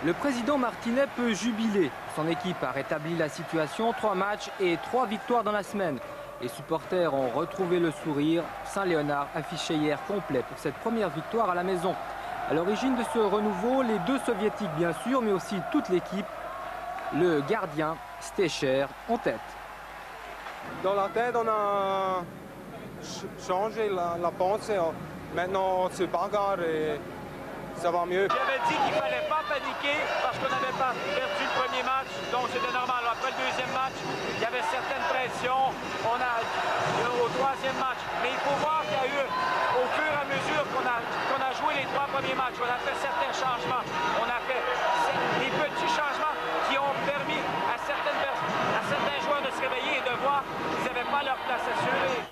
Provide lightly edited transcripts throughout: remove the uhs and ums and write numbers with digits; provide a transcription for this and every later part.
Le président Martinet peut jubiler. Son équipe a rétabli la situation, 3 matchs et 3 victoires dans la semaine. Les supporters ont retrouvé le sourire. Saint-Léonard affichait hier complet pour cette première victoire à la maison. À l'origine de ce renouveau, les 2 soviétiques bien sûr, mais aussi toute l'équipe. Le gardien Stecher en tête. Dans la tête, on a changé la pensée. Maintenant, on se bagarre et ça va mieux. J'avais dit qu'il ne fallait pas paniquer parce qu'on n'avait pas perdu le premier match, donc c'était normal. Après le deuxième match, il y avait certaines pressions. On a au troisième match. Mais il faut voir qu'il y a eu, au fur et à mesure qu'on a joué les 3 premiers matchs, on a fait certains changements. On a fait des petits changements qui ont permis à certains joueurs de se réveiller et de voir qu'ils n'avaient pas leur place assurée.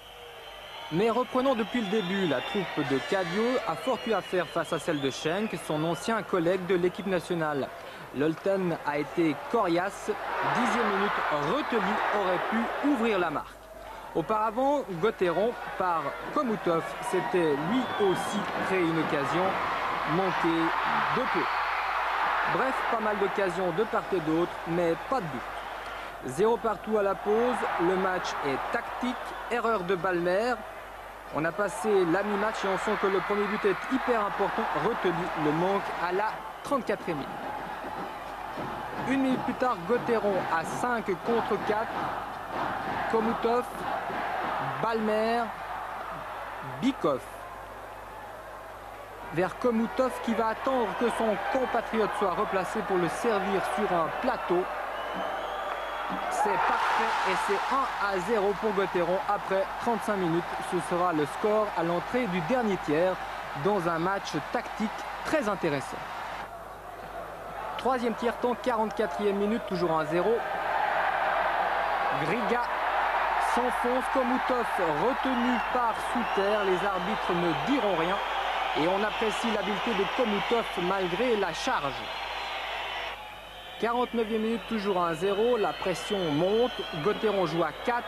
Mais reprenons depuis le début, la troupe de Cadio a fort pu à faire face à celle de Schenk, son ancien collègue de l'équipe nationale. Lolten a été coriace, 10e minute, Reteli aurait pu ouvrir la marque. Auparavant, Gauthieron par Komoutov s'était lui aussi créé une occasion, manquée de peu. Bref, pas mal d'occasions de part et d'autre, mais pas de but. 0 partout à la pause, le match est tactique, erreur de Balmer. On a passé la mi-match et on sent que le premier but est hyper important. Retenu le manque à la 34e minute. 1 minute plus tard, Gauthieron à 5 contre 4. Komoutov, Balmer, Bikov. Vers Komoutov qui va attendre que son compatriote soit replacé pour le servir sur un plateau. C'est parfait et c'est 1-0 pour Gauthieron après 35 minutes. Ce sera le score à l'entrée du dernier tiers dans un match tactique très intéressant. 3e tiers-temps, 44e minute, toujours 1-0. Griga s'enfonce, Komoutov retenu par Souter. Les arbitres ne diront rien et on apprécie l'habileté de Komoutov malgré la charge. 49e minute, toujours 1-0, la pression monte, Gauthieron joue à 4,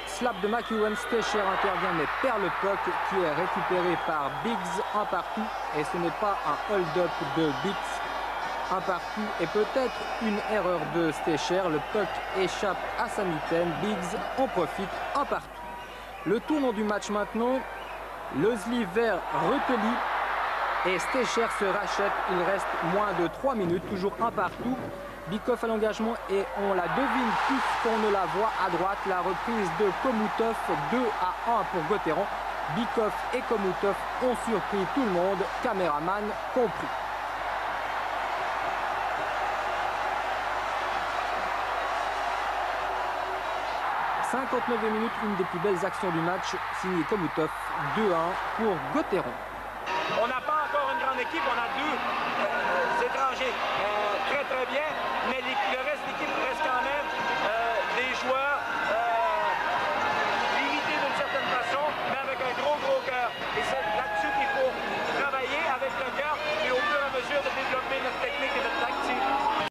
slap de McEwen, Stecher intervient mais perd le puck qui est récupéré par Biggs, un partout, et ce n'est pas un hold-up de Biggs, un partout et peut-être une erreur de Stecher, le puck échappe à sa mitaine, Biggs en profite, un partout. Le tournant du match maintenant, Leslie vers Reteli. Et Stecher se rachète, il reste moins de 3 minutes, toujours un partout. Bikov à l'engagement et on la devine plus qu'on ne la voit à droite. La reprise de Komoutov, 2-1 pour Gauthieron. Bikov et Komoutov ont surpris tout le monde, caméraman compris. « 59e minute, une des plus belles actions du match, signé Komoutov, 2-1 pour Gauthieron. On n'a pas encore une grande équipe, on a